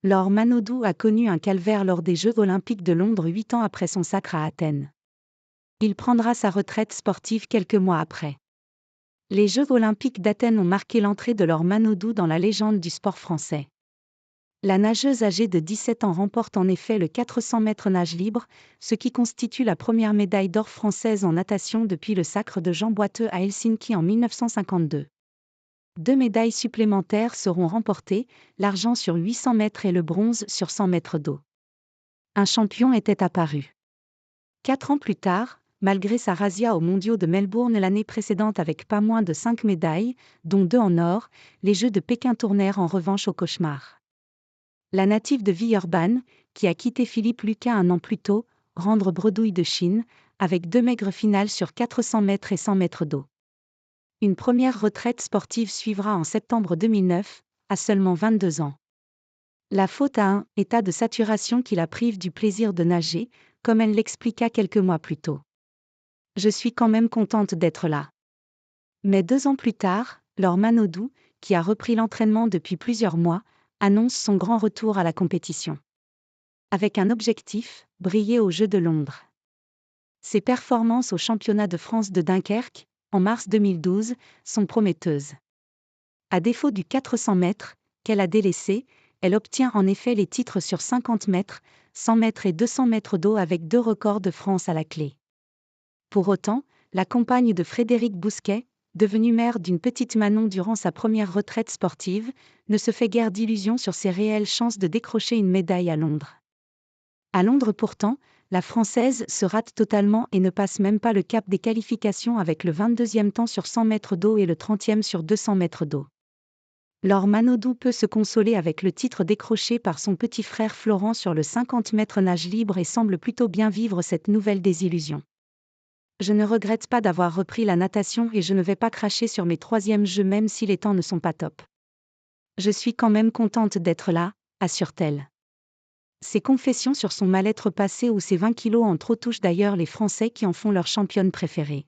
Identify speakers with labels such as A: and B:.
A: Laure Manodou a connu un calvaire lors des Jeux Olympiques de Londres 8 ans après son sacre à Athènes. Il prendra sa retraite sportive quelques mois après. Les Jeux Olympiques d'Athènes ont marqué l'entrée de Laure Manodou dans la légende du sport français. La nageuse âgée de 17 ans remporte en effet le 400 mètres nage libre, ce qui constitue la première médaille d'or française en natation depuis le sacre de Jean Boiteux à Helsinki en 1952. 2 médailles supplémentaires seront remportées, l'argent sur 800 mètres et le bronze sur 100 mètres d'eau. Un champion était apparu. 4 ans plus tard, malgré sa razzia aux mondiaux de Melbourne l'année précédente avec pas moins de 5 médailles, dont 2 en or, les Jeux de Pékin tournèrent en revanche au cauchemar. La native de Villeurbanne, qui a quitté Philippe Lucas un an plus tôt, rendre bredouille de Chine, avec 2 maigres finales sur 400 mètres et 100 mètres d'eau. Une première retraite sportive suivra en septembre 2009, à seulement 22 ans. La faute à un état de saturation qui la prive du plaisir de nager, comme elle l'expliqua quelques mois plus tôt. Je suis quand même contente d'être là. Mais 2 ans plus tard, Laure Manodou, qui a repris l'entraînement depuis plusieurs mois, annonce son grand retour à la compétition. Avec un objectif, briller aux Jeux de Londres. Ses performances au championnat de France de Dunkerque, en mars 2012, sont prometteuses. À défaut du 400 mètres, qu'elle a délaissé, elle obtient en effet les titres sur 50 mètres, 100 mètres et 200 mètres d'eau avec 2 records de France à la clé. Pour autant, la compagne de Frédéric Bousquet, devenue mère d'une petite Manon durant sa première retraite sportive, ne se fait guère d'illusions sur ses réelles chances de décrocher une médaille à Londres. À Londres pourtant, la Française se rate totalement et ne passe même pas le cap des qualifications avec le 22e temps sur 100 mètres d'eau et le 30e sur 200 mètres d'eau. Laure Manodou peut se consoler avec le titre décroché par son petit frère Florent sur le 50 mètres nage libre et semble plutôt bien vivre cette nouvelle désillusion. Je ne regrette pas d'avoir repris la natation et je ne vais pas cracher sur mes 3e Jeux même si les temps ne sont pas top. Je suis quand même contente d'être là, assure-t-elle. Ses confessions sur son mal-être passé ou ses 20 kilos en trop touchent d'ailleurs les Français qui en font leur championne préférée.